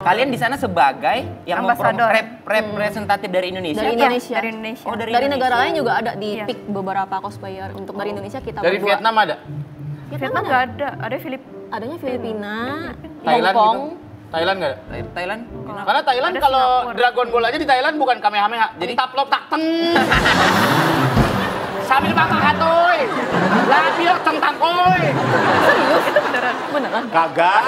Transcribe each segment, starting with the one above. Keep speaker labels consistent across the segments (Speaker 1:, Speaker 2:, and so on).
Speaker 1: Kalian di sana sebagai yang representatif dari Indonesia?
Speaker 2: Dari Indonesia.
Speaker 3: Dari Indonesia.
Speaker 1: Oh,
Speaker 2: Dari negara lain juga ada di pick beberapa cosplayer. Untuk dari Indonesia kita
Speaker 4: Dari
Speaker 2: berdua.
Speaker 4: Vietnam ada?
Speaker 3: Vietnam nggak ada. Ada
Speaker 2: Adanya Filipina,
Speaker 4: Thailand
Speaker 2: Hong Kong.
Speaker 4: gitu? Thailand nggak ada?
Speaker 1: Thailand?
Speaker 4: Karena Thailand
Speaker 3: Ada
Speaker 4: kalau
Speaker 3: Singapura.
Speaker 4: Dragon Ball aja di Thailand bukan Kamehameha, jadi taplok tak teng. Sambil makan hatoy. Labiok tentang koi.
Speaker 2: Serius? Itu beneran? Beneran?
Speaker 4: Kagak.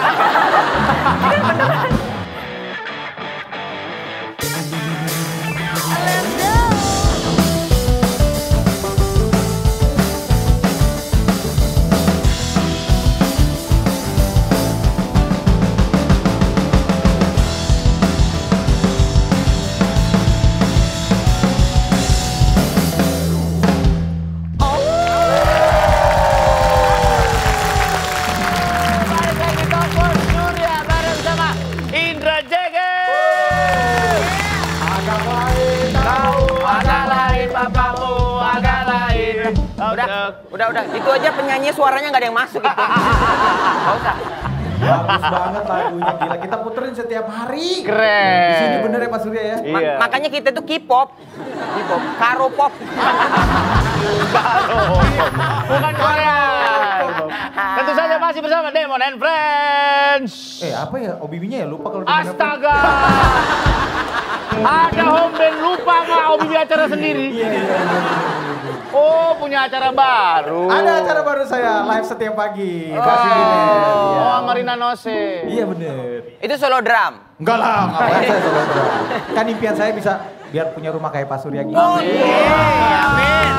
Speaker 4: Balik lagi Kompor Surya bareng sama Indra Jegel. Agak lain tahu, agak lain bapakmu, agak lain.
Speaker 1: Udah. Itu aja penyanyi suaranya nggak ada yang masuk itu. Nggak usah.
Speaker 5: Bagus banget lagunya, gila. Kita puterin setiap hari.
Speaker 4: Keren.
Speaker 5: Di sini bener ya Pak Surya ya?
Speaker 4: Iya.
Speaker 1: Makanya kita tuh K-pop. Karo pop.
Speaker 4: Bukan Korea. Tentu saja masih bersama Demon and Friends.
Speaker 5: Apa ya? OB-nya ya lupa kalau di mana pun.
Speaker 4: Astaga. Ada home band lupa nggak Obi acara sendiri?
Speaker 5: Iya.
Speaker 4: Oh, punya acara baru.
Speaker 5: Ada acara baru saya live setiap pagi.
Speaker 4: Oh, Marina Nose.
Speaker 5: Iya bener.
Speaker 1: Itu solo drum.
Speaker 5: Enggak lah, ngapain saya solo drum. Kan impian saya bisa biar punya rumah kayak Pak Surya gitu.
Speaker 1: Amin.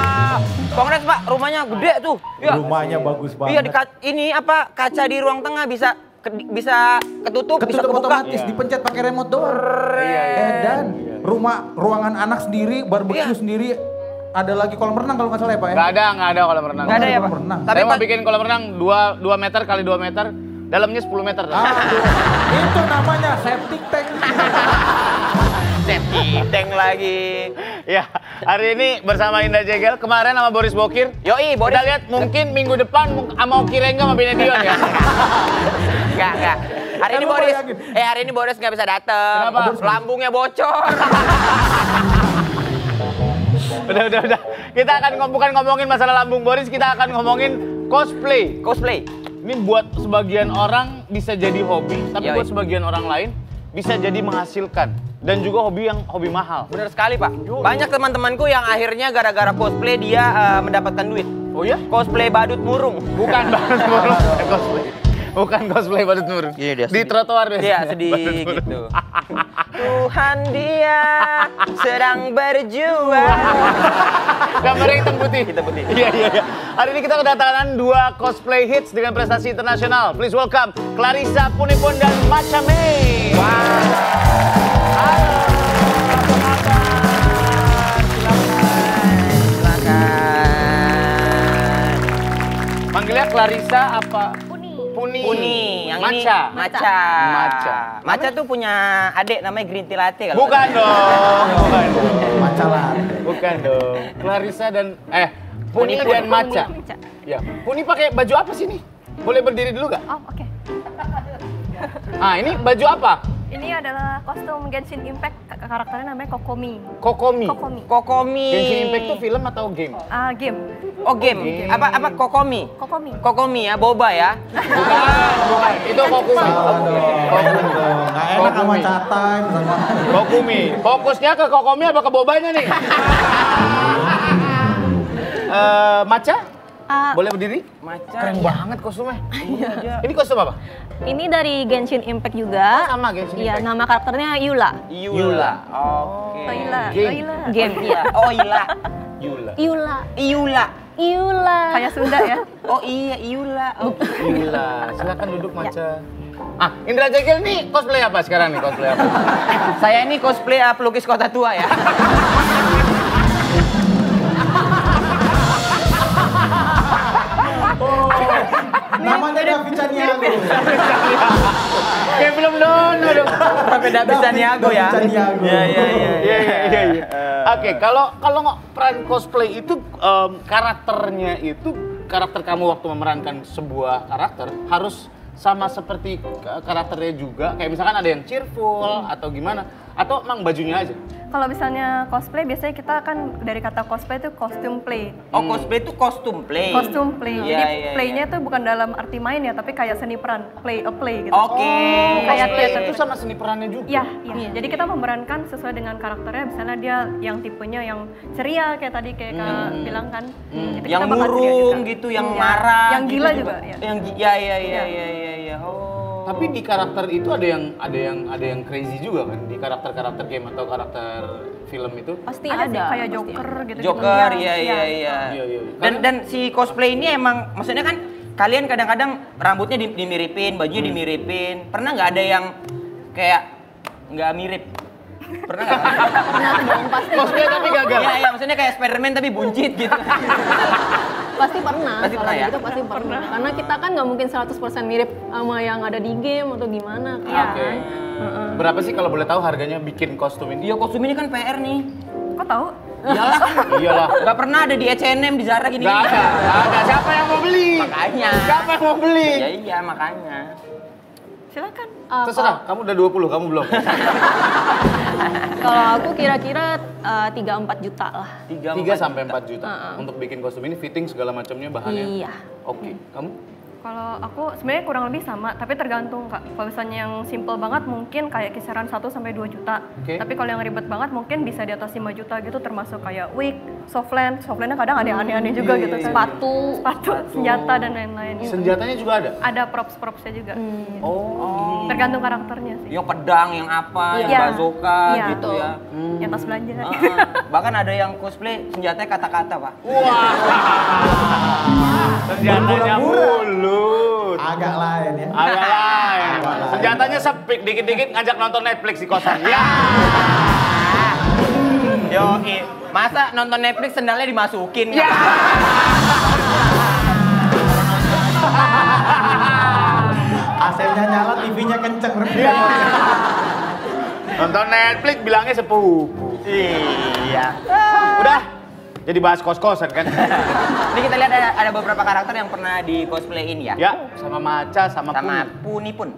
Speaker 1: Kongres Pak, rumahnya gede tuh. Ya.
Speaker 5: Rumahnya bagus banget.
Speaker 1: Iya, ini apa kaca di ruang tengah bisa ketutup, bisa
Speaker 5: Ketutup
Speaker 1: kebuka.
Speaker 5: otomatis, dipencet pakai remote doang. Dan ruangan anak sendiri, barbecue sendiri. Ada lagi kolam renang kalau nggak salah ya Pak ya?
Speaker 4: Nggak ada kolam renang.
Speaker 1: Nggak ada ya Pak?
Speaker 5: Kolam renang.
Speaker 1: Tapi
Speaker 4: Saya mau
Speaker 1: Pak,
Speaker 4: bikin kolam renang 2 meter kali 2 meter, dalamnya 10 meter.
Speaker 5: Aduh, itu namanya septic tank.
Speaker 1: septic tank lagi.
Speaker 4: Ya, hari ini bersama Indra Jegel, kemarin sama Boris Bokir.
Speaker 1: Yoi, Boris.
Speaker 4: Kita lihat mungkin minggu depan sama Oki Rengga sama Benedion ya.
Speaker 1: Enggak. Hari ini Boris nggak bisa datang.
Speaker 4: Kenapa?
Speaker 1: Lambungnya bocor.
Speaker 4: Udah. Kita akan bukan ngomongin masalah lambung Boris, kita akan ngomongin cosplay.
Speaker 1: Cosplay.
Speaker 4: Ini buat sebagian orang bisa jadi hobi, tapi
Speaker 1: Yoi.
Speaker 4: buat sebagian orang lain bisa jadi menghasilkan. Dan juga hobi mahal.
Speaker 1: Bener sekali Pak. Banyak teman-temanku yang akhirnya gara-gara cosplay dia mendapatkan duit.
Speaker 4: Oh ya?
Speaker 1: Cosplay badut murung.
Speaker 4: Bukan badut murung, cosplay. Bukan cosplay badut murung.
Speaker 1: Iya, dia
Speaker 4: Di
Speaker 1: sedih.
Speaker 4: trotoar biasa.
Speaker 1: Iya, sedih gitu. Tuhan dia sedang berjuang.
Speaker 4: Gambarnya hitam putih.
Speaker 1: Hitam putih.
Speaker 4: Iya. Hari ini kita kedatangan 2 cosplay hits dengan prestasi internasional. Please welcome Clarissa Punipun dan Macha May. Halo, apa kabar?
Speaker 1: Silakan.
Speaker 4: Manggilnya Clarissa apa?
Speaker 1: Puni, yang
Speaker 4: Macha.
Speaker 1: ini Macha.
Speaker 4: Macha.
Speaker 1: Macha tuh punya adik namanya Green Tea Latte kalau.
Speaker 4: Bukan dong.
Speaker 5: Macalah.
Speaker 4: Bukan dong. Clarissa dan Puni dan Macha. Ya, Puni pakai baju apa sih nih? Boleh berdiri dulu gak?
Speaker 3: Oh, oke.
Speaker 4: Ah, ini baju apa?
Speaker 3: Ini adalah kostum Genshin Impact, karakternya namanya Kokomi.
Speaker 4: Kokomi.
Speaker 1: Kokomi.
Speaker 4: Genshin Impact tuh film atau game?
Speaker 3: Game.
Speaker 1: Oh, game. Apa Kokomi?
Speaker 3: Kokomi.
Speaker 1: Kokomi ya, boba ya.
Speaker 4: Bukan. Itu Kokumi.
Speaker 5: Salah dong. Nggak enak sama catai sama.
Speaker 4: Kokumi. Fokusnya ke Kokomi apa ke bobanya nih? Macha? Boleh berdiri?
Speaker 1: Macha.
Speaker 4: Keren banget kostumnya. Ini kostum apa?
Speaker 2: Ini dari Genshin Impact juga.
Speaker 4: Sama Genshin
Speaker 2: Iya,
Speaker 4: Impact.
Speaker 2: nama karakternya Yula.
Speaker 1: Yula. Oke.
Speaker 3: Ila.
Speaker 2: Game, iya.
Speaker 1: Oh, Ila.
Speaker 4: Yula.
Speaker 1: Yula.
Speaker 3: Kayak Sunda ya.
Speaker 1: Oh iya, Yula. Oh.
Speaker 4: Yula. Silakan duduk Macha. Indra Jegel nih cosplay apa sekarang nih? Cosplay apa?
Speaker 1: Saya ini cosplay pelukis kota tua ya.
Speaker 5: Namanya David Chaniago.
Speaker 4: Kayak belum dono dong.
Speaker 1: Sampai David Chaniago ya.
Speaker 5: David Chaniago.
Speaker 4: Iya. Oke, kalau peran cosplay itu karakternya itu karakter kamu waktu memerankan sebuah karakter harus sama seperti karakternya juga? Kayak misalkan ada yang cheerful atau gimana? Atau emang bajunya aja?
Speaker 3: Kalau misalnya cosplay, biasanya kita kan dari kata cosplay itu costume play.
Speaker 1: Oh, cosplay itu kostum play.
Speaker 3: Kostum play.
Speaker 1: Iya,
Speaker 3: Jadi
Speaker 1: iya,
Speaker 3: playnya
Speaker 1: iya.
Speaker 3: itu bukan dalam arti main ya, tapi kayak seni peran, play gitu.
Speaker 1: Oke.
Speaker 3: Kayak
Speaker 4: Cosplay
Speaker 3: theater.
Speaker 4: itu sama seni perannya juga?
Speaker 3: Iya, iya. Jadi kita memerankan sesuai dengan karakternya. Misalnya dia yang tipenya yang ceria kayak tadi kayak Kak bilang kan. Itu
Speaker 1: Yang
Speaker 3: kita bakal ceria
Speaker 1: murung
Speaker 3: juga.
Speaker 1: gitu, yang
Speaker 3: Iya.
Speaker 1: marah.
Speaker 3: Yang
Speaker 1: gitu
Speaker 3: gila juga. Ya.
Speaker 1: Yang iya. Oh.
Speaker 4: Tapi di karakter itu ada yang crazy juga kan? Di karakter game atau karakter film itu?
Speaker 2: Pasti
Speaker 3: Ada
Speaker 2: ada.
Speaker 3: sih kayak
Speaker 2: pasti
Speaker 3: Joker
Speaker 2: ada.
Speaker 3: gitu.
Speaker 1: Joker, iya.
Speaker 4: Iya.
Speaker 1: Dan si cosplay ini emang, maksudnya kan kalian kadang-kadang rambutnya dimiripin, bajunya dimiripin. Pernah nggak ada yang kayak nggak mirip? Pernah nggak?
Speaker 2: Pernah dong, pasti.
Speaker 4: Cosplay tapi gagal?
Speaker 1: Iya, maksudnya kayak Spiderman tapi buncit gitu.
Speaker 2: Pasti pernah.
Speaker 1: Pasti
Speaker 2: Kalau
Speaker 1: pernah ya?
Speaker 2: gitu pasti pernah. Karena kita kan nggak mungkin 100% mirip sama yang ada di game atau gimana kan.
Speaker 4: Oke. Berapa sih kalau boleh tahu harganya bikin kostum ini?
Speaker 1: Iya, kostum ini kan PR nih.
Speaker 3: Kok tahu?
Speaker 1: Iyalah.
Speaker 4: Iyalah.
Speaker 1: Gak pernah ada di H&M, di Zara gini.
Speaker 4: Gak ada. Siapa yang mau beli?
Speaker 1: Makanya.
Speaker 4: Siapa yang mau beli?
Speaker 1: Iya, makanya.
Speaker 3: Silakan.
Speaker 4: Terserah, kamu udah 20, kamu belum.
Speaker 2: Kalau aku kira-kira 3-4 juta lah.
Speaker 4: 3 sampai 4 juta untuk bikin kostum ini, fitting segala macamnya, bahannya.
Speaker 2: Iya.
Speaker 4: Oke, kamu?
Speaker 3: Kalau aku sebenarnya kurang lebih sama, tapi tergantung Kak. Kalau misalnya yang simple banget mungkin kayak kisaran 1 sampai 2 juta.
Speaker 4: Oke.
Speaker 3: Tapi kalau yang ribet banget mungkin bisa di atas 5 juta gitu, termasuk kayak wig, softland. Softlandnya kadang ada yang aneh-aneh juga gitu kan. Sepatu, senjata dan lain-lain.
Speaker 4: Senjatanya juga ada?
Speaker 3: Ada props-propsnya juga.
Speaker 4: Oh.
Speaker 3: Tergantung karakternya sih.
Speaker 1: Yang pedang, yang apa, yang
Speaker 3: Iya.
Speaker 1: bazooka
Speaker 3: Iya.
Speaker 1: gitu ya.
Speaker 3: Yang tas belanja.
Speaker 1: Bahkan ada yang cosplay senjatanya kata-kata, Pak.
Speaker 4: Wah. Senjatanya mulut.
Speaker 5: Agak lain ya.
Speaker 4: Agak lain. Senjatanya sepik, dikit-dikit ngajak nonton Netflix di kosan. Ya.
Speaker 1: Yoi. Masa nonton Netflix sendalnya dimasukin?
Speaker 4: Ya.
Speaker 5: AC-nya nyala, TV-nya kenceng.
Speaker 4: Ya. Nonton Netflix bilangnya sepupu.
Speaker 1: Iya.
Speaker 4: Udah. Jadi bahas kos-kosan kan?
Speaker 1: Ini kita lihat ada beberapa karakter yang pernah di cosplayin ya.
Speaker 4: Ya, sama Maca, sama
Speaker 1: Sama
Speaker 4: Puni.
Speaker 1: Puni pun.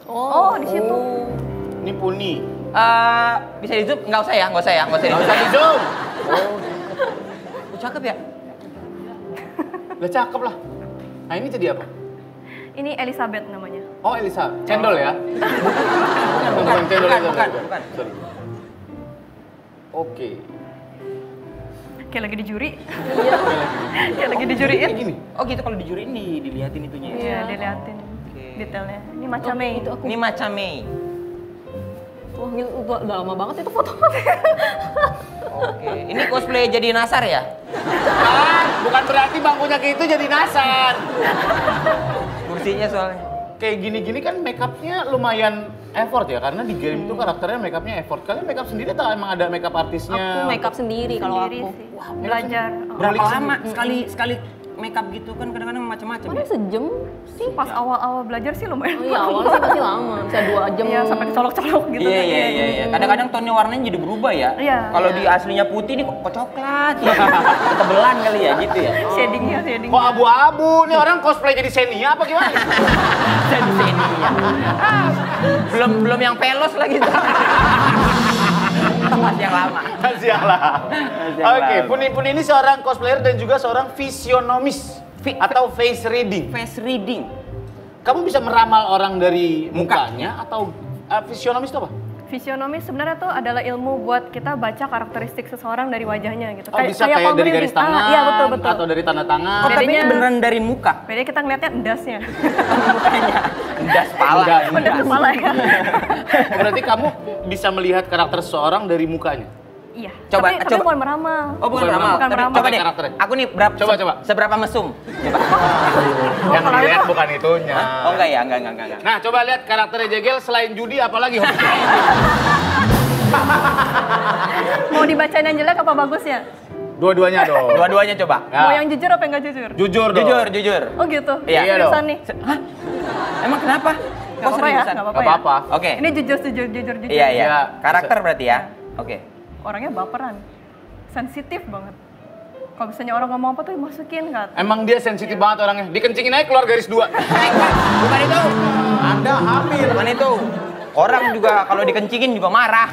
Speaker 3: Oh, di situ.
Speaker 4: Ini Puni.
Speaker 1: Bisa di zoom? Nggak usah ya.
Speaker 4: Nggak usah di zoom.
Speaker 1: Cakep ya?
Speaker 4: Lah cakep lah. Nah ini jadi apa?
Speaker 3: Ini Elizabeth namanya.
Speaker 4: Oh Elisa, cendol ya? Bukan cendol.
Speaker 1: Bukan.
Speaker 4: Sorry. Oke.
Speaker 3: Kayak lagi di juri. Kayak lagi di juriin.
Speaker 4: Kayak gini.
Speaker 1: Oh gitu, kalau di juri ini dilihatin itunya ya?
Speaker 3: Iya, diliatin detailnya. Ini macam Mei.
Speaker 2: Itu aku.
Speaker 1: Ini macam Mei.
Speaker 2: Wah, gila, udah lama banget itu foto.
Speaker 1: Oke. Ini cosplay jadi Nasar ya?
Speaker 4: Bukan berarti bangkunya kayak itu jadi nasar.
Speaker 1: Kursinya soalnya.
Speaker 4: Kayak gini-gini kan make up-nya lumayan effort ya, karena di game itu karakternya make up-nya effort. Kalian make up sendiri atau emang ada make up artisnya?
Speaker 2: Aku make up sendiri kalau
Speaker 3: Sendiri
Speaker 2: aku.
Speaker 3: sih. Belajar.
Speaker 1: Berapa
Speaker 4: Balik
Speaker 1: lama sekali make up gitu kan kadang-kadang macam-macam
Speaker 2: Mana
Speaker 1: ya?
Speaker 2: sejam sih?
Speaker 3: Pas awal-awal belajar sih lumayan.
Speaker 2: Oh iya, awalnya sih pasti lama. Bisa 2 jam.
Speaker 3: Iya, sampai kecolok-colok gitu.
Speaker 1: Iya,
Speaker 3: kan.
Speaker 1: iya. Kadang-kadang tonnya warnanya jadi berubah ya.
Speaker 3: Iya.
Speaker 1: Kalau di aslinya putih nih kok coklat ya. Ketebelan kali ya gitu ya.
Speaker 3: Shadingnya.
Speaker 4: Kok abu-abu? Nih orang cosplay jadi Xenia apa gimana?
Speaker 1: Jadi sini ya. Belum yang pelos lagi tuh. Masih yang lama.
Speaker 4: Masih yang lama. Oke, Puni ini seorang cosplayer dan juga seorang visionomis atau face reading.
Speaker 1: Face reading.
Speaker 4: Kamu bisa meramal orang dari mukanya atau visionomis itu apa?
Speaker 3: Visionomi sebenarnya tuh adalah ilmu buat kita baca karakteristik seseorang dari wajahnya gitu.
Speaker 4: Oh bisa kayak
Speaker 3: palm
Speaker 4: dari
Speaker 3: reading.
Speaker 4: garis tangan
Speaker 3: Iya betul.
Speaker 4: atau dari tanda tangan.
Speaker 1: Oh, tapi ini
Speaker 3: Bedanya-
Speaker 1: beneran dari muka.
Speaker 3: Bedanya kita ngeliatnya endasnya.
Speaker 1: Mukanya. Endas pala.
Speaker 3: Endas kepala ya.
Speaker 4: Oh, berarti kamu bisa melihat karakter seseorang dari mukanya?
Speaker 3: Iya.
Speaker 1: Coba,
Speaker 3: tapi
Speaker 1: coba.
Speaker 3: bukan meramal.
Speaker 1: Oh, bukan
Speaker 4: Bukan
Speaker 1: ramal.
Speaker 3: bukan
Speaker 1: Tapi
Speaker 3: meramal.
Speaker 1: coba deh.
Speaker 4: Karakternya.
Speaker 1: Aku nih berapa?
Speaker 4: Coba.
Speaker 1: Seberapa mesum? Coba.
Speaker 4: Yang
Speaker 3: kalau
Speaker 4: dilihat
Speaker 3: itu-
Speaker 4: bukan itunya.
Speaker 1: Oh enggak ya, enggak.
Speaker 4: Nah, coba lihat karakternya Jegel selain judi apalagi hobinya?
Speaker 3: Mau dibacain yang jelek apa bagusnya?
Speaker 4: Dua-duanya dong.
Speaker 1: Dua-duanya coba.
Speaker 4: Ya.
Speaker 3: Mau yang jujur apa yang nggak jujur?
Speaker 4: Jujur dong.
Speaker 1: Jujur.
Speaker 3: Oh gitu.
Speaker 1: Iya.
Speaker 4: Iya dong.
Speaker 3: Seriusan nih.
Speaker 1: Hah? Emang kenapa?
Speaker 3: Nggak apa-apa ya, nggak
Speaker 4: Gak
Speaker 3: apa-apa ya.
Speaker 4: apa-apa.
Speaker 3: Kalau misalnya orang ngomong apa tuh masukin kan.
Speaker 4: Emang dia sensitif banget orangnya. Dikencingin aja keluar garis 2.
Speaker 1: Bukan itu.
Speaker 5: Anda hamil.
Speaker 1: Bukan itu. Orang juga kalau dikencingin juga marah.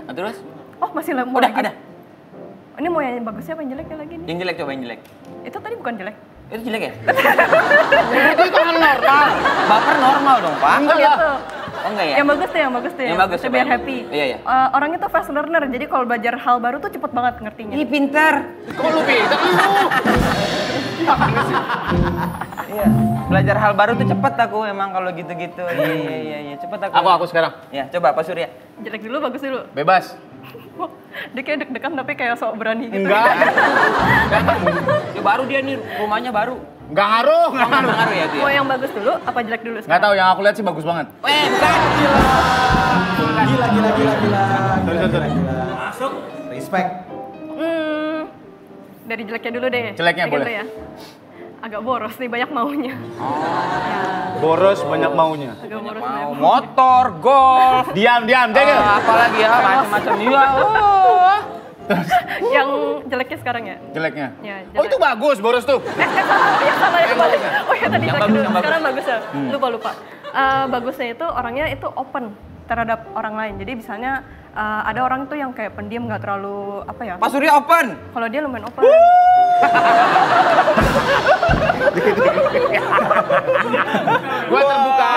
Speaker 1: Nah, terus?
Speaker 3: Oh masih mau
Speaker 1: Udah,
Speaker 3: lagi?
Speaker 1: ada.
Speaker 3: Ini mau yang bagusnya apa yang jeleknya lagi nih?
Speaker 1: Yang jelek coba yang jelek.
Speaker 3: Itu tadi bukan jelek.
Speaker 1: Itu jelek ya?
Speaker 4: Itu kan normal.
Speaker 1: Baper normal dong, Pak.
Speaker 3: Oh gitu.
Speaker 1: Oh enggak ya?
Speaker 3: Yang bagus tuh, yang bagus tuh.
Speaker 1: Yang bagus,
Speaker 3: Biar
Speaker 1: coba yang
Speaker 3: happy.
Speaker 1: bagus. Iya, iya.
Speaker 3: Orangnya tuh fast learner, jadi kalau belajar hal baru tuh cepet banget ngertinya.
Speaker 1: Ih, pintar.
Speaker 4: Kok lu pintar lu?
Speaker 1: Iya. Belajar hal baru tuh cepet aku emang kalau gitu-gitu. Iya, cepet aku.
Speaker 4: Aku sekarang.
Speaker 1: Ya, coba Pak Surya.
Speaker 3: Jelek dulu, bagus dulu.
Speaker 4: Bebas.
Speaker 3: Dia kayak deg-degan tapi kayak sok berani gitu.
Speaker 4: Enggak.
Speaker 1: Ya, baru dia nih, rumahnya baru.
Speaker 4: Enggak ngaruh,
Speaker 1: Enggak ngaruh ya dia.
Speaker 3: Mau yang bagus dulu, apa jelek dulu
Speaker 4: Enggak
Speaker 3: sekarang?
Speaker 4: tahu, yang aku lihat sih bagus banget.
Speaker 1: Bukan.
Speaker 5: Gila. Masuk. Respect.
Speaker 3: Dari jeleknya dulu deh.
Speaker 4: Jeleknya
Speaker 3: Jelek
Speaker 4: boleh.
Speaker 3: dulu ya. Agak boros nih, banyak maunya.
Speaker 4: Boros banyak maunya.
Speaker 3: Agak boros
Speaker 1: Mau
Speaker 3: banyak.
Speaker 1: motor, golf.
Speaker 4: Diam, jaga.
Speaker 1: Apalagi ya, macam-macam. Iya.
Speaker 3: Yang jeleknya sekarang ya?
Speaker 4: Jeleknya.
Speaker 3: Ya,
Speaker 4: Oh
Speaker 3: jelek.
Speaker 4: itu bagus, boros tuh.
Speaker 3: Salah ya kembali. Oh ya tadi
Speaker 1: Yang
Speaker 3: jelek
Speaker 1: bagus,
Speaker 3: dulu.
Speaker 1: yang bagus.
Speaker 3: Sekarang bagus ya? Lupa. Bagusnya itu orangnya itu open terhadap orang lain. Jadi misalnya ada orang tuh yang kayak pendiam, nggak terlalu apa ya?
Speaker 1: Pak Surya open.
Speaker 3: Kalau dia lumayan open.
Speaker 4: Gua terbuka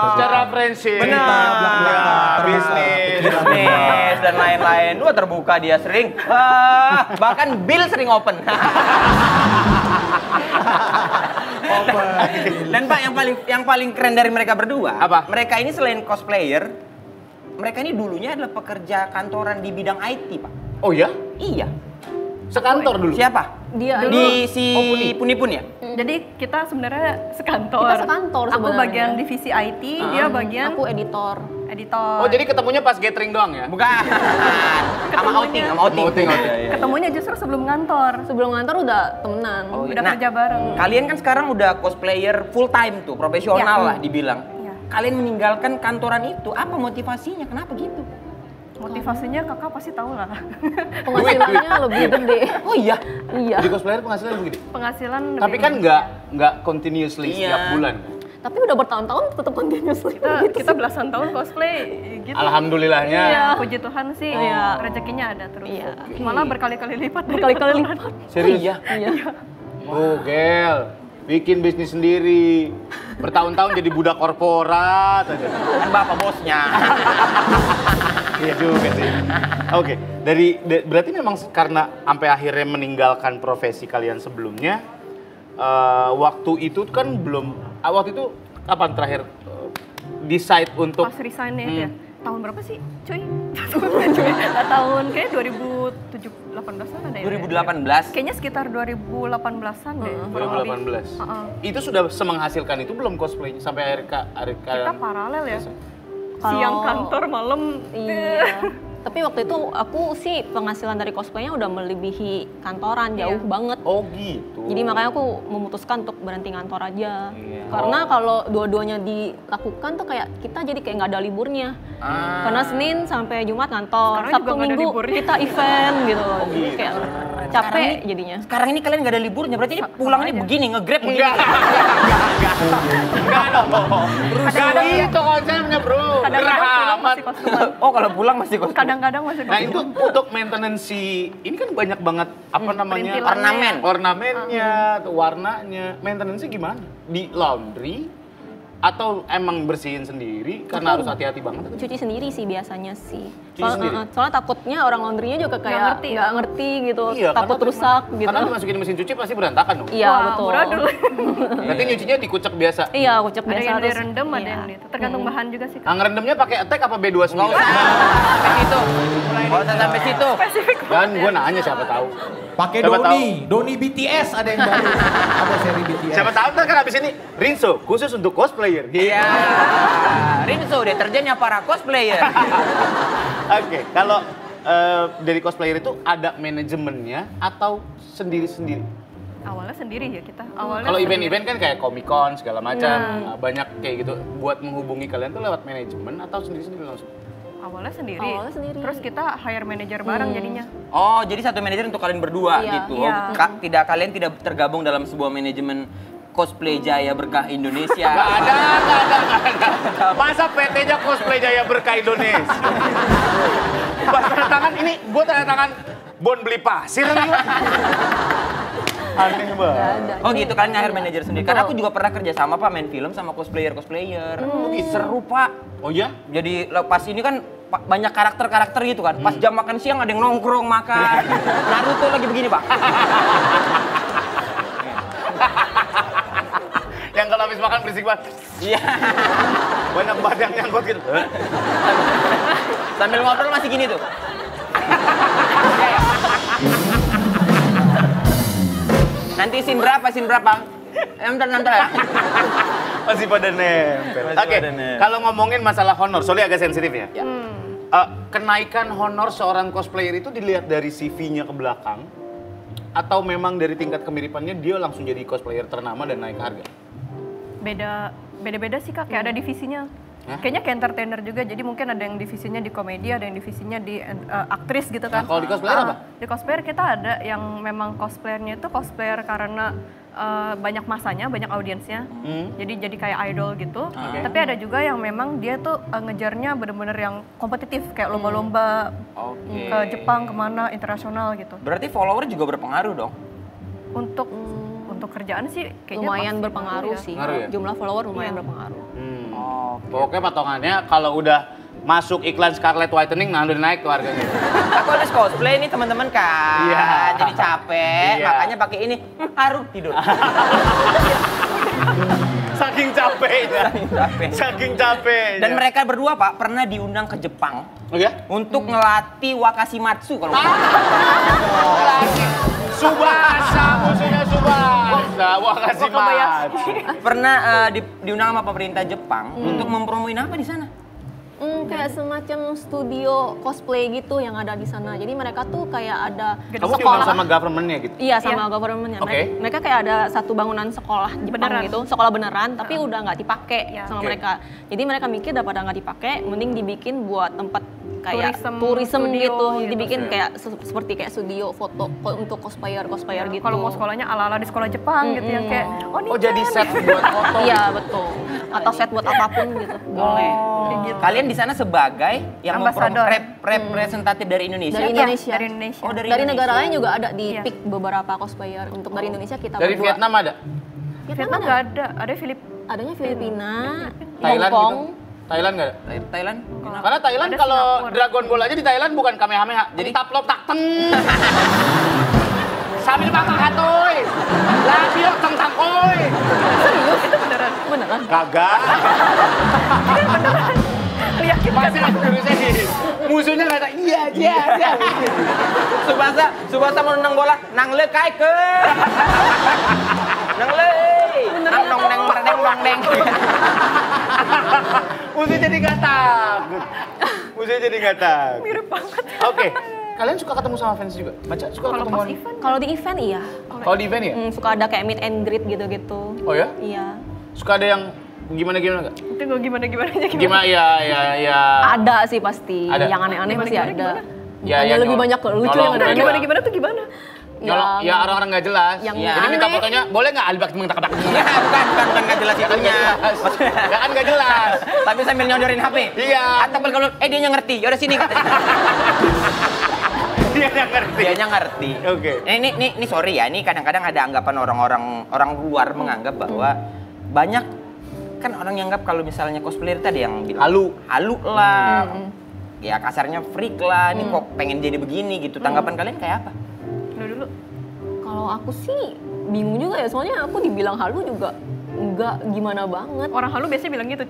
Speaker 4: secara friendship.
Speaker 1: Benar.
Speaker 4: Bisnis.
Speaker 1: Bisnis dan lain-lain. Wah, terbuka dia sering. Bahkan Bill sering open. Dan Pak, yang paling keren dari mereka berdua,
Speaker 4: Apa?
Speaker 1: Mereka ini selain cosplayer, mereka ini dulunya adalah pekerja kantoran di bidang IT, Pak.
Speaker 4: Oh ya?
Speaker 1: Iya.
Speaker 4: Sekantor dulu.
Speaker 1: Siapa?
Speaker 2: Dia
Speaker 1: Di si Punipun ya?
Speaker 3: Jadi kita sebenarnya sekantor.
Speaker 2: Kita sekantor
Speaker 3: Aku
Speaker 2: sebenarnya.
Speaker 3: bagian divisi IT, dia bagian
Speaker 2: aku editor.
Speaker 3: editor.
Speaker 4: Oh jadi ketemunya pas gathering doang ya?
Speaker 1: Bukan. Sama outing.
Speaker 3: Ketemunya justru sebelum ngantor.
Speaker 2: Sebelum ngantor udah temenan.
Speaker 1: Oh, iya.
Speaker 3: Udah kerja bareng.
Speaker 1: Kalian kan sekarang udah cosplayer full time tuh, profesional
Speaker 3: Ya.
Speaker 1: lah dibilang.
Speaker 3: Ya.
Speaker 1: Kalian meninggalkan kantoran itu, apa motivasinya? Kenapa gitu?
Speaker 3: Motivasinya kakak pasti tahu lah.
Speaker 2: Penghasilannya lebih gede.
Speaker 1: Oh iya.
Speaker 2: Iya.
Speaker 4: Jadi cosplayer penghasilan begini.
Speaker 3: Penghasilan
Speaker 4: Tapi
Speaker 3: lebih
Speaker 4: kan nggak continuously
Speaker 1: Iya.
Speaker 4: setiap bulan.
Speaker 2: Tapi udah bertahun-tahun tetap continuously.
Speaker 3: kita belasan tahun cosplay gitu.
Speaker 4: Alhamdulillahnya.
Speaker 3: Iya, puji Tuhan sih.
Speaker 2: Iya.
Speaker 3: Rezekinya ada terus.
Speaker 2: Iya.
Speaker 3: Malah berkali-kali lipat. dari
Speaker 2: Berkali-kali
Speaker 3: kantoran.
Speaker 2: lipat.
Speaker 4: Serius?
Speaker 1: Iya.
Speaker 2: Iya.
Speaker 4: Oh gel, bikin bisnis sendiri. Bertahun-tahun jadi budak korporat aja.
Speaker 1: Kan bapak bosnya.
Speaker 4: Iya juga sih. Oke, berarti memang karena sampai akhirnya meninggalkan profesi kalian sebelumnya, waktu itu kan belum, waktu itu kapan terakhir decide untuk
Speaker 3: Pas resign ya. Tahun berapa sih, cuy? Tahun kayak 2018-an ada ya?
Speaker 1: 2018.
Speaker 3: Kayaknya sekitar 2018-an deh. kurang lebih.
Speaker 4: 2018?
Speaker 3: Heeh.
Speaker 4: Itu sudah semenghasilkan itu belum cosplaynya sampai akhir
Speaker 3: Kita
Speaker 4: kalian?
Speaker 3: paralel ya.
Speaker 2: Kalau-
Speaker 3: Siang kantor, malam.
Speaker 2: Iya. Tapi waktu itu aku sih penghasilan dari cosplaynya udah melebihi kantoran jauh banget.
Speaker 4: Oh gitu.
Speaker 2: Jadi makanya aku memutuskan untuk berhenti ngantor aja.
Speaker 1: Iya.
Speaker 2: Karena kalau dua-duanya dilakukan tuh kayak kita jadi kayak nggak ada liburnya. Karena Senin sampai Jumat ngantor,
Speaker 3: Sekarang
Speaker 2: Sabtu
Speaker 3: juga nggak ada
Speaker 2: Minggu
Speaker 3: liburnya.
Speaker 2: kita event gitu. Jadi
Speaker 1: gitu.
Speaker 2: kayak
Speaker 1: Sekarang
Speaker 2: capek
Speaker 1: ini-
Speaker 2: jadinya.
Speaker 1: Sekarang ini kalian gak ada liburnya, berarti ini pulang ini
Speaker 3: aja.
Speaker 1: begini, nge-grab begini.
Speaker 4: Enggak dong. Enggak gitu konsepnya bro.
Speaker 3: Kadang-kadang pulang masih kostuman.
Speaker 1: Oh, kalau pulang masih kostum.
Speaker 3: Kadang-kadang masih
Speaker 4: Nah itu untuk maintenance ini kan banyak banget apa namanya
Speaker 3: perintilannya.
Speaker 4: ornamennya, tuh warnanya, maintenance-nya gimana? Di laundry atau emang bersihin sendiri karena harus hati-hati banget?
Speaker 2: Cuci sendiri sih biasanya sih.
Speaker 4: Cuci sendiri?
Speaker 2: Soalnya takutnya orang laundrynya juga kayak
Speaker 3: ngerti.
Speaker 2: nggak ngerti gitu,
Speaker 4: Iya,
Speaker 2: takut rusak gitu.
Speaker 4: Karena dimasukin mesin cuci pasti berantakan dong.
Speaker 2: Iya
Speaker 3: Wah,
Speaker 2: betul.
Speaker 3: murah dulu.
Speaker 4: Berarti nyucinya dikucek biasa.
Speaker 2: Iya, kucek
Speaker 3: Ada
Speaker 2: biasa
Speaker 3: yang
Speaker 2: terus.
Speaker 3: direndam, ada
Speaker 2: iya.
Speaker 3: yang itu. Tergantung bahan juga sih.
Speaker 4: Nah, ngerendamnya pakai attack apa B29?
Speaker 1: Nggak usah sampai situ. Nggak usah sampai situ.
Speaker 4: Kan gue nanya siapa tahu.
Speaker 5: Pakai
Speaker 4: Siapa
Speaker 5: Doni BTS ada yang baru. Ada seri BTS.
Speaker 4: Siapa tahu ntar kan habis ini Rinso khusus untuk cosplayer.
Speaker 1: Iya. Rinso, deterjennya para cosplayer.
Speaker 4: Oke, kalau dari cosplayer itu ada manajemennya atau sendiri-sendiri?
Speaker 3: Awalnya sendiri ya kita. Awalnya
Speaker 4: Kalau
Speaker 3: sendiri.
Speaker 4: event-event kan kayak Comic Con segala macam, banyak kayak gitu. Buat menghubungi kalian tuh lewat manajemen atau sendiri-sendiri langsung?
Speaker 3: Awalnya sendiri.
Speaker 2: Awalnya sendiri.
Speaker 3: Terus kita hire manajer bareng jadinya.
Speaker 1: Oh, jadi satu manajer untuk kalian berdua
Speaker 2: Iya.
Speaker 1: gitu.
Speaker 3: Iya.
Speaker 1: Oh, kalian tidak tergabung dalam sebuah manajemen Cosplay Jaya Berkah Indonesia.
Speaker 4: Gak ada. Masa PT-nya Cosplay Jaya Berkah Indonesia? Pas tanda tangan ini, gue tanda tangan bon beli pasir nih. Aneh banget.
Speaker 2: Ada.
Speaker 1: Oh gitu, kalian nge-hire manajer sendiri. Karena aku juga pernah kerja sama Pak, main film sama cosplayer. Seru Pak.
Speaker 4: Oh iya?
Speaker 1: Jadi pas ini kan banyak karakter-karakter gitu kan. Pas jam makan siang ada yang nongkrong makan. Naruto lagi begini Pak.
Speaker 4: Yang kalau habis makan berisik banget.
Speaker 1: Iya.
Speaker 4: Banyak banget yang nyangkut gitu.
Speaker 1: Sambil ngobrol masih gini tuh. Nanti scene berapa? Nanti ya.
Speaker 4: Masih pada nempel.
Speaker 1: Masih
Speaker 4: Oke,
Speaker 1: pada nempel.
Speaker 4: kalau ngomongin masalah honor, soalnya agak sensitif ya. Kenaikan honor seorang cosplayer itu dilihat dari CV-nya ke belakang, atau memang dari tingkat kemiripannya dia langsung jadi cosplayer ternama dan naik harga?
Speaker 3: Beda-beda sih Kak, kayak ada divisinya.
Speaker 4: Hah?
Speaker 3: Kayaknya kayak entertainer juga, jadi mungkin ada yang divisinya di komedi, ada yang divisinya di aktris gitu kan.
Speaker 4: Nah, kalau di cosplayer apa?
Speaker 3: Di cosplayer kita ada yang memang cosplayernya itu cosplayer karena banyak masanya, banyak audiensnya. Jadi kayak idol gitu. Tapi ada juga yang memang dia tuh ngejarnya bener-bener yang kompetitif, kayak lomba-lomba
Speaker 1: Oke.
Speaker 3: ke Jepang, kemana, internasional gitu.
Speaker 1: Berarti follower juga berpengaruh dong.
Speaker 3: Untuk kerjaan sih kayaknya
Speaker 2: Lumayan
Speaker 3: pasti
Speaker 2: berpengaruh
Speaker 3: ya.
Speaker 2: sih.
Speaker 4: Ngaruh ya?
Speaker 2: Jumlah follower lumayan
Speaker 3: Iya.
Speaker 2: berpengaruh.
Speaker 4: Pokoknya patongannya kalau udah masuk iklan Scarlet Whitening, nah udah naik tuh harganya.
Speaker 1: Aku harus cosplay nih teman-teman kan.
Speaker 4: Iya.
Speaker 1: Jadi capek,
Speaker 4: Iya.
Speaker 1: makanya pakai ini. Harum tidur.
Speaker 4: Saking capeknya.
Speaker 1: Capek.
Speaker 4: Saking capeknya.
Speaker 1: Dan mereka berdua Pak pernah diundang ke Jepang
Speaker 4: Oh ya?
Speaker 1: untuk ngelatih Wakashimatsu kalau
Speaker 4: Subasa, musuhnya Subasa. Wah, kasih
Speaker 3: Wakabayashi.
Speaker 1: pernah diundang sama pemerintah Jepang untuk mempromoin apa di sana?
Speaker 2: Kayak semacam studio cosplay gitu yang ada di sana. Jadi mereka tuh kayak ada
Speaker 4: Kamu diundang sama government-nya gitu?
Speaker 2: Iya sama
Speaker 3: Iya.
Speaker 2: government-nya.
Speaker 4: Oke.
Speaker 2: Mereka kayak ada satu bangunan sekolah Jepang
Speaker 3: Beneran.
Speaker 2: gitu, sekolah beneran, tapi udah nggak dipakai
Speaker 3: Iya.
Speaker 2: sama
Speaker 4: Oke.
Speaker 2: mereka. Jadi mereka mikir daripada nggak dipakai, mending dibikin buat tempat kayak
Speaker 3: Tourism
Speaker 2: tourism
Speaker 3: studio
Speaker 2: gitu.
Speaker 3: gitu.
Speaker 2: Dibikin kayak seperti kayak studio foto untuk cosplayer gitu.
Speaker 3: Kalau mau sekolahnya ala-ala di sekolah Jepang gitu yang kayak
Speaker 4: Oh, jadi set buat foto.
Speaker 2: Iya betul. Atau set buat apapun gitu. Boleh.
Speaker 1: Kalian di sana sebagai yang
Speaker 3: Ambasador.
Speaker 1: representatif dari Indonesia?
Speaker 2: Dari Indonesia.
Speaker 3: Dari Indonesia.
Speaker 1: Oh,
Speaker 2: Dari negara lain juga ada di
Speaker 3: Iya.
Speaker 2: pick beberapa cosplayer. Untuk dari Indonesia kita
Speaker 4: Dari
Speaker 2: berdua.
Speaker 4: Vietnam ada?
Speaker 3: Vietnam nggak ada, ada
Speaker 2: Adanya Filipina,
Speaker 4: Thailand
Speaker 2: Hong Kong.
Speaker 4: gitu? Thailand nggak ada?
Speaker 1: Thailand?
Speaker 4: Karena Thailand
Speaker 3: Ada
Speaker 4: kalau
Speaker 3: Singapura.
Speaker 4: Dragon Ball aja di Thailand bukan Kamehameha, jadi taplop tak teng. Sambil makan hatoy. Labio teng tangkoy.
Speaker 2: Serius? Itu beneran? Beneran?
Speaker 4: Kagak. Masih aku terusnya sih. Musuhnya nggak ada. Iya.
Speaker 1: Subasa mau nendang bola, nang le kai ke. Nang le. Nang dong neng merdeng dong deng.
Speaker 4: Musuh jadi nggak takut. Musuhnya jadi nggak takut.
Speaker 3: mirip banget.
Speaker 4: Oke. Kalian suka ketemu sama fans juga? Baca suka
Speaker 3: Kalau
Speaker 4: ketemu.
Speaker 3: pas event
Speaker 2: Kalau di event iya.
Speaker 4: Kalau di event ya?
Speaker 2: Suka ada kayak meet and greet gitu-gitu.
Speaker 4: Oh ya?
Speaker 2: Iya.
Speaker 4: Suka ada yang gimana nggak?
Speaker 3: itu gue gimana aja
Speaker 4: Gimana ya.
Speaker 2: Ada sih pasti.
Speaker 4: Ada.
Speaker 2: Yang aneh-aneh
Speaker 3: Gimana,
Speaker 2: pasti
Speaker 3: gimana,
Speaker 2: ada.
Speaker 4: Ya,
Speaker 2: Bukannya
Speaker 4: ya,
Speaker 2: lebih
Speaker 4: nyolong.
Speaker 2: banyak lucu
Speaker 4: Nyolong,
Speaker 2: yang ada.
Speaker 4: nyolong.
Speaker 3: gimana tuh gimana?
Speaker 4: Nyolong, ya orang-orang nggak jelas.
Speaker 2: Yang
Speaker 4: Jadi minta
Speaker 2: aneh.
Speaker 4: fotonya, boleh nggak albak mentak-tak?
Speaker 1: Iya, bukan nggak jelas itunya.
Speaker 4: Ya kan nggak jelas.
Speaker 1: Tapi sambil nyodorin HP.
Speaker 4: Iya.
Speaker 1: Atau kalau dia nya ngerti, yaudah sini.
Speaker 4: Dia nggak ngerti.
Speaker 1: Dianya ngerti.
Speaker 4: Oke.
Speaker 1: Ini sorry ya, ini kadang-kadang ada anggapan orang luar menganggap bahwa banyak kan orang yang anggap kalau misalnya cosplayer tadi yang bilang halu lah. Ya kasarnya freak lah, ini kok pengen jadi begini gitu. Tanggapan kalian kayak apa?
Speaker 3: Dulu
Speaker 2: Kalau aku sih bingung juga ya, soalnya aku dibilang halu juga enggak gimana banget.
Speaker 3: orang halu biasanya bilang gitu.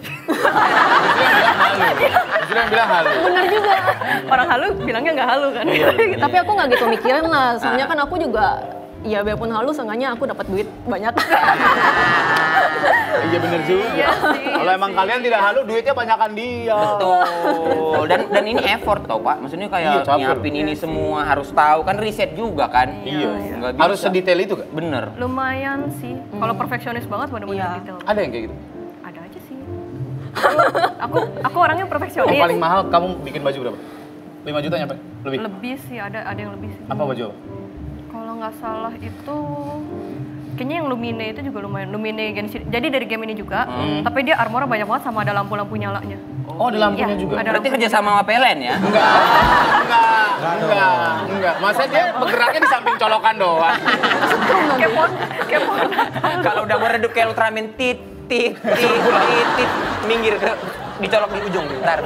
Speaker 4: Justru yang bilang halu.
Speaker 2: Bener juga.
Speaker 3: Orang halu bilangnya nggak halu kan.
Speaker 2: Tapi aku nggak gitu mikirin lah, soalnya kan aku juga ya biarpun halu, seenggaknya aku dapat duit banyak.
Speaker 4: Iya bener juga.
Speaker 3: Iya sih,
Speaker 4: Kalau emang kalian tidak halu, duitnya banyakan dia.
Speaker 1: Betul. Dan ini effort tau Pak. Maksudnya
Speaker 4: Iya,
Speaker 1: kayak
Speaker 4: caper.
Speaker 1: nyiapin ini semua harus tahu kan riset juga kan.
Speaker 4: Iya.
Speaker 1: Nggak bisa.
Speaker 4: Harus sedetail itu gak?
Speaker 1: Bener.
Speaker 3: Lumayan sih. Kalau perfeksionis banget bener-bener
Speaker 2: Iya.
Speaker 3: detail.
Speaker 4: Ada yang kayak gitu?
Speaker 3: Ada aja sih. Aku orangnya
Speaker 4: Yang
Speaker 3: perfeksionis.
Speaker 4: paling mahal kamu bikin baju berapa? 5 juta nyampe? Lebih?
Speaker 3: Lebih sih, ada yang lebih sih.
Speaker 4: Apa baju apa?
Speaker 3: Kalau nggak salah itu kayaknya yang Lumine itu juga lumayan. Lumine Genshin. Jadi dari game ini juga, tapi dia armornya banyak banget sama ada lampu-lampu nyalanya.
Speaker 4: Oh, ada lampunya
Speaker 3: Iya,
Speaker 4: juga?
Speaker 3: ada
Speaker 1: Berarti kerja sama PLN ya?
Speaker 4: Enggak. Masa dia bergeraknya di samping colokan doang.
Speaker 3: Kepon.
Speaker 1: Kalau udah mau redup kayak Ultraman, tit, minggir ke dicolok di ujung. Bentar.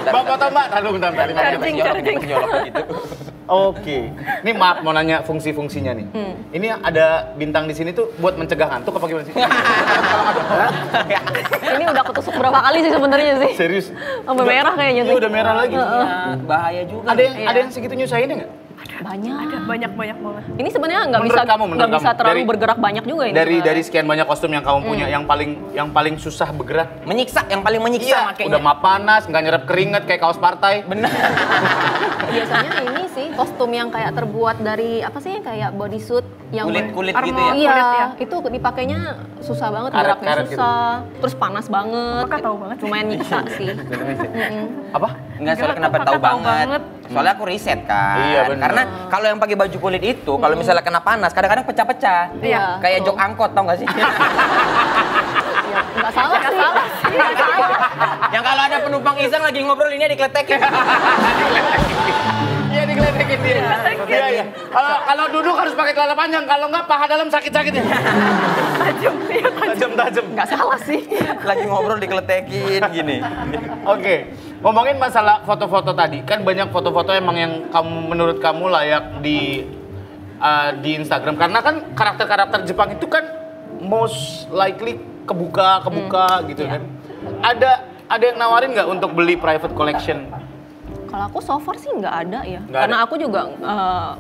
Speaker 4: Mbak foto mbak, bentar.
Speaker 3: Charging.
Speaker 1: Gitu.
Speaker 4: Oke, ini maaf mau nanya fungsi-fungsinya nih. Ini ada bintang di sini tuh buat mencegah ngantuk apa gimana sih?
Speaker 2: Ini udah ketusuk berapa kali sih sebenarnya sih?
Speaker 4: Serius?
Speaker 2: Sampai merah kayaknya
Speaker 4: Iya
Speaker 2: tuh.
Speaker 4: udah merah lagi.
Speaker 1: Nah, bahaya juga.
Speaker 4: Ada yang segitu nyusahinnya nggak?
Speaker 2: Banyak.
Speaker 3: Ada banyak banget.
Speaker 2: Ini sebenarnya nggak
Speaker 4: Menurut
Speaker 2: bisa
Speaker 4: kamu,
Speaker 2: nggak bisa
Speaker 4: kamu,
Speaker 2: terlalu
Speaker 4: dari-
Speaker 2: bergerak banyak juga ini.
Speaker 4: Dari
Speaker 2: sebenarnya.
Speaker 4: sekian banyak kostum yang kamu punya, yang paling susah bergerak.
Speaker 1: Menyiksa, yang paling menyiksa makanya.
Speaker 4: Udah mah panas, nggak nyerap keringet kayak kaos partai.
Speaker 1: Bener.
Speaker 2: Biasanya ini sih kostum yang kayak terbuat dari apa sih kayak bodysuit yang
Speaker 1: Kulit-kulit
Speaker 3: armor.
Speaker 1: gitu ya?
Speaker 2: Iya,
Speaker 3: Kulit ya.
Speaker 2: itu dipakainya susah banget,
Speaker 4: Karet-
Speaker 2: geraknya
Speaker 4: karet gitu.
Speaker 2: susah, terus panas banget.
Speaker 3: Kakak tahu banget.
Speaker 2: Lumayan nyiksa sih. Mm-mm.
Speaker 4: Apa?
Speaker 1: Enggak, soalnya
Speaker 3: Enggak,
Speaker 1: kenapa
Speaker 3: kakak
Speaker 1: tahu
Speaker 3: tahu
Speaker 1: banget.
Speaker 3: banget.
Speaker 1: Soalnya aku riset kan.
Speaker 4: Iya, bener.
Speaker 1: Karena kalau yang pakai baju kulit itu, kalau misalnya kena panas, kadang-kadang pecah-pecah.
Speaker 2: Iya,
Speaker 1: Kayak
Speaker 2: betul.
Speaker 1: jok angkot, tau gak sih?
Speaker 2: Nggak salah sih. Nggak salah.
Speaker 1: Yang kalau ada penumpang iseng lagi ngobrol, ini dikletekin.
Speaker 4: Iya digeledekin dia. Iya. Kalau duduk harus pakai celana panjang, kalau nggak paha dalam sakit-sakit ya. Tajam.
Speaker 2: Nggak salah sih.
Speaker 1: Lagi ngobrol dikletekin gini.
Speaker 4: Oke, ngomongin masalah foto-foto tadi, kan banyak foto-foto emang yang menurut kamu layak di Instagram, karena kan karakter-karakter Jepang itu kan most likely kebuka gitu kan. Ada yang nawarin nggak untuk beli private collection?
Speaker 2: Kalau aku so far sih nggak ada ya.
Speaker 4: Nggak
Speaker 2: Karena
Speaker 4: ada.
Speaker 2: aku juga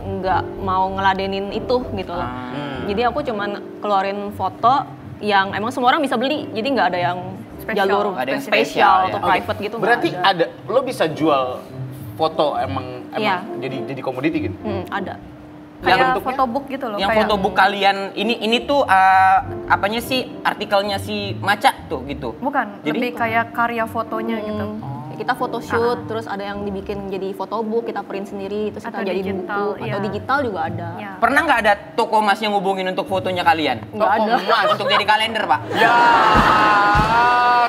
Speaker 2: nggak mau ngeladenin itu gitu loh. Jadi aku cuman keluarin foto yang emang semua orang bisa beli. Jadi nggak ada yang
Speaker 3: Spesial.
Speaker 2: jalur
Speaker 1: Ada yang
Speaker 2: spesial
Speaker 1: spesial,
Speaker 2: atau
Speaker 1: ya.
Speaker 2: private gitu. nggak
Speaker 4: Berarti
Speaker 2: ada.
Speaker 4: lo bisa jual foto emang
Speaker 2: Iya.
Speaker 4: jadi komoditi gitu?
Speaker 2: Ada.
Speaker 3: Kayak
Speaker 4: bentuknya?
Speaker 3: photobook gitu loh.
Speaker 1: Yang
Speaker 3: kayak
Speaker 1: fotobook kalian, ini tuh apanya sih, artikelnya si Maca tuh gitu.
Speaker 3: Bukan,
Speaker 1: Jadi-
Speaker 3: lebih kayak karya fotonya gitu.
Speaker 2: Kita photoshoot, terus ada yang dibikin jadi photobook, kita print sendiri, terus
Speaker 3: Atau
Speaker 2: kita jadi
Speaker 3: digital,
Speaker 2: buku, atau
Speaker 3: iya.
Speaker 2: digital juga ada.
Speaker 3: Ya.
Speaker 1: Pernah nggak ada toko emas yang ngubungin untuk fotonya kalian?
Speaker 2: Nggak ada.
Speaker 1: Toko emas untuk jadi kalender, Pak.
Speaker 4: Ya,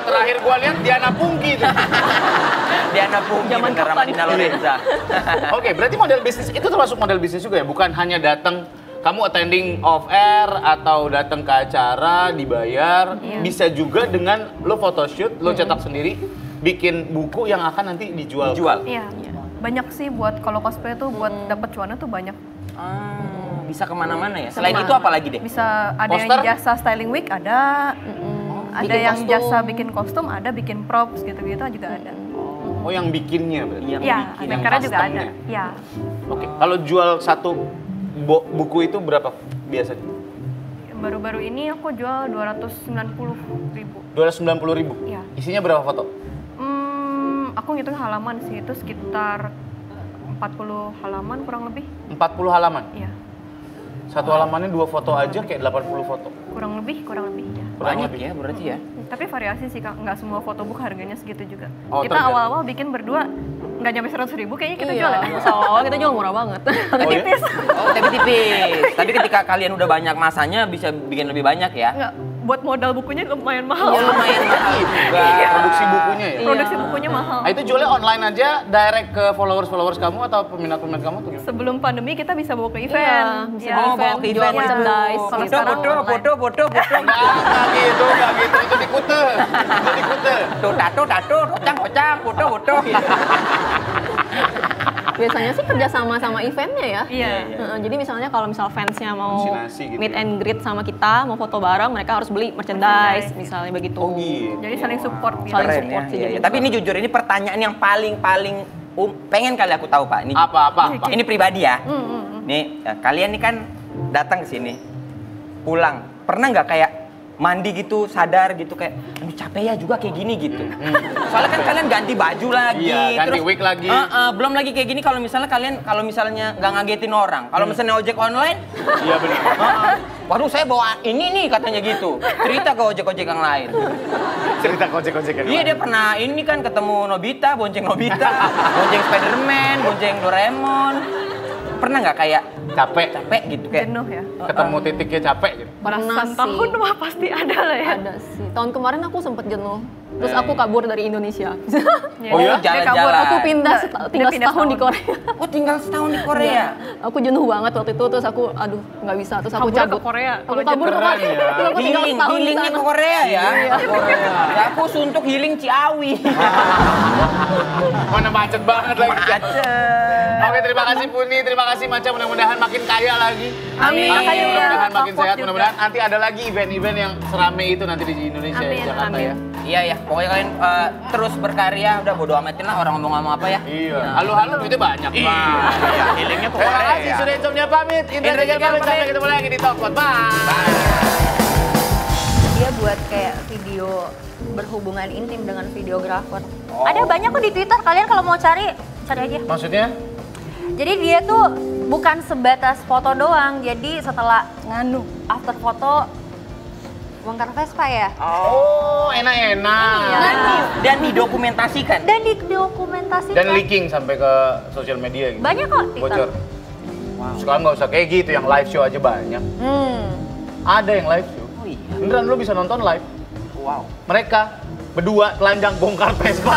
Speaker 4: terakhir gua lihat Diana Pungki tuh.
Speaker 1: Diana Pungki
Speaker 2: Zaman
Speaker 1: bener sama
Speaker 2: kapan?
Speaker 1: Dina Lorenza.
Speaker 4: Oke, berarti model bisnis itu termasuk model bisnis juga ya? Bukan hanya datang kamu attending off air atau datang ke acara dibayar, bisa juga dengan lo photoshoot, lo cetak sendiri, bikin buku yang akan nanti dijual.
Speaker 3: Iya. Banyak sih buat kalau cosplay tuh buat dapet cuannya tuh banyak.
Speaker 1: Bisa kemana-mana ya? Selain itu apa lagi deh?
Speaker 3: Bisa ada
Speaker 4: Poster?
Speaker 3: yang jasa styling wig ada. Ada
Speaker 2: Bikin
Speaker 3: yang
Speaker 2: kostum.
Speaker 3: jasa bikin kostum, ada bikin props gitu-gitu juga ada.
Speaker 4: Oh, yang bikinnya berarti?
Speaker 1: Yang
Speaker 3: Iya,
Speaker 1: bikin,
Speaker 3: ada
Speaker 1: yang
Speaker 3: karena juga ada.
Speaker 4: customnya.
Speaker 3: Iya.
Speaker 4: Oke, kalau jual satu buku itu berapa biasanya?
Speaker 3: Baru-baru ini aku jual 290.000.
Speaker 4: 290.000?
Speaker 3: Iya.
Speaker 4: Isinya berapa foto?
Speaker 3: Aku ngitung halaman sih, itu sekitar 40 halaman kurang lebih.
Speaker 4: 40 halaman?
Speaker 3: Iya.
Speaker 4: Satu halamannya 2 foto aja kayak 80 foto.
Speaker 3: Kurang lebih ya.
Speaker 1: Banyak ya berarti ya?
Speaker 3: Tapi variasi sih Kak, nggak semua photobook harganya segitu juga.
Speaker 4: Oh,
Speaker 3: Kita
Speaker 4: tergantung.
Speaker 3: awal-awal bikin berdua nggak nyampe 100.000 kayaknya kita jual ya.
Speaker 2: Awal kita jual murah banget.
Speaker 4: Oh, ya?
Speaker 1: Oh, tapi tipis. Tapi ketika kalian udah banyak masanya bisa bikin lebih banyak ya?
Speaker 3: Nggak, buat modal bukunya lumayan mahal.
Speaker 1: Iya, lumayan mahal juga.
Speaker 4: Produksi bukunya ya?
Speaker 3: Produksi bukunya mahal.
Speaker 4: Nah, itu jualnya online aja, direct ke followers kamu atau peminat-peminat kamu tuh gimana?
Speaker 3: Sebelum pandemi kita bisa bawa ke
Speaker 2: Iya,
Speaker 3: event.
Speaker 2: bisa
Speaker 3: Ya.
Speaker 2: di
Speaker 1: Oh, bawa ke
Speaker 2: jual
Speaker 1: event.
Speaker 2: merchandise.
Speaker 3: Kalau
Speaker 2: gitu.
Speaker 3: sekarang online.
Speaker 1: Bodoh.
Speaker 4: Enggak gitu, itu dikute. Itu dikute.
Speaker 1: Tato, pecang, bodoh.
Speaker 2: Biasanya sih kerja sama eventnya ya.
Speaker 3: Iya.
Speaker 2: Jadi misalnya kalau misal fansnya mau
Speaker 4: Halusinasi gitu
Speaker 2: meet
Speaker 4: ya.
Speaker 2: and greet sama kita, mau foto bareng, mereka harus beli merchandise,
Speaker 3: Merchandise.
Speaker 2: misalnya begitu.
Speaker 4: Oh gitu.
Speaker 3: Jadi saling support gitu.
Speaker 2: Saling
Speaker 1: Keren
Speaker 2: support
Speaker 1: ya,
Speaker 2: sih
Speaker 1: iya,
Speaker 2: jadi.
Speaker 1: iya. Tapi ini jujur, ini pertanyaan yang paling pengen kali aku tahu, Pak. Ini
Speaker 4: Apa?
Speaker 1: Ini pribadi ya. Nih, kalian nih kan datang ke sini, pulang. Pernah nggak kayak mandi gitu, sadar gitu kayak, aduh capek ya juga kayak gini gitu. Soalnya kan kalian ganti baju lagi,
Speaker 4: Iya, ganti wig lagi.
Speaker 1: Belum lagi kayak gini kalau misalnya kalian nggak ngagetin orang. Kalau misalnya ojek online,
Speaker 4: Iya benar.
Speaker 1: Waduh saya bawa ini nih katanya gitu. Cerita ke ojek-ojek yang lain.
Speaker 4: Cerita ojek-ojek yang
Speaker 1: Iya dia pernah ini kan ketemu Nobita, bonceng Nobita, bonceng Spiderman, bonceng Doraemon. Pernah nggak kayak capek gitu kayak
Speaker 3: Jenuh ya.
Speaker 4: ketemu titiknya capek gitu.
Speaker 3: Belasan tahun mah pasti ada lah ya.
Speaker 2: Ada sih. Tahun kemarin aku sempet jenuh. Terus aku kabur dari Indonesia.
Speaker 1: Oh ya?
Speaker 3: Dia kabur,
Speaker 1: Jalan-jalan.
Speaker 2: Aku pindah tinggal
Speaker 3: pindah
Speaker 2: setahun di
Speaker 3: setahun.
Speaker 2: Korea.
Speaker 1: Oh tinggal setahun di Korea.
Speaker 2: Aku jenuh banget waktu itu, terus aku aduh nggak bisa, terus aku
Speaker 3: Kaburnya
Speaker 2: cabut.
Speaker 3: ke Korea.
Speaker 2: Aku
Speaker 3: Kalau
Speaker 2: kabur ke
Speaker 4: jenuh.
Speaker 2: Korea.
Speaker 4: Keren ya.
Speaker 2: Terus aku tinggal setahun di
Speaker 1: Healingnya
Speaker 2: sana.
Speaker 1: ke Korea ya. Ke Korea. Ya aku suntuk healing Ciawi.
Speaker 4: Mana macet banget lagi.
Speaker 1: Macet.
Speaker 4: Oke, terima kasih Puni, terima kasih Maca, mudah-mudahan makin kaya lagi.
Speaker 1: Amin.
Speaker 3: Makanya
Speaker 4: Mudah-mudahan makin
Speaker 3: support
Speaker 4: sehat,
Speaker 3: juga.
Speaker 4: mudah-mudahan nanti ada lagi event-event yang serame itu nanti di Indonesia,
Speaker 3: Amin,
Speaker 4: Jakarta
Speaker 3: amin.
Speaker 4: ya.
Speaker 1: Iya ya, pokoknya kalian terus berkarya, udah bodo amatin lah orang ngomong apa ya.
Speaker 4: Iya, halo-halo duitnya banyak.
Speaker 1: Iya, healingnya ke
Speaker 4: Terima
Speaker 1: Korea
Speaker 4: kasih,
Speaker 1: ya.
Speaker 4: sudah insomnia pamit. Indra
Speaker 1: Indra
Speaker 4: Jegel
Speaker 1: Jegel
Speaker 4: pamit, sampai
Speaker 1: pamit.
Speaker 4: ketemu lagi di Talkpot. Bye.
Speaker 6: Dia buat kayak video berhubungan intim dengan videografer. Ada banyak kok di Twitter, kalian kalau mau cari aja.
Speaker 4: Maksudnya?
Speaker 6: Jadi dia tuh bukan sebatas foto doang, jadi setelah after foto bongkar Vespa ya.
Speaker 4: Oh, enak-enak.
Speaker 1: Dan didokumentasikan.
Speaker 6: Dan didokumentasikan.
Speaker 4: Dan leaking sampai ke sosial media gitu.
Speaker 6: Banyak kok TikTok.
Speaker 4: Bocor. Sekarang nggak usah kayak gitu, yang live show aja banyak. Ada yang live show.
Speaker 1: Oh iya.
Speaker 4: Beneran lu bisa nonton live.
Speaker 1: Wow.
Speaker 4: Mereka berdua telanjang bongkar Vespa.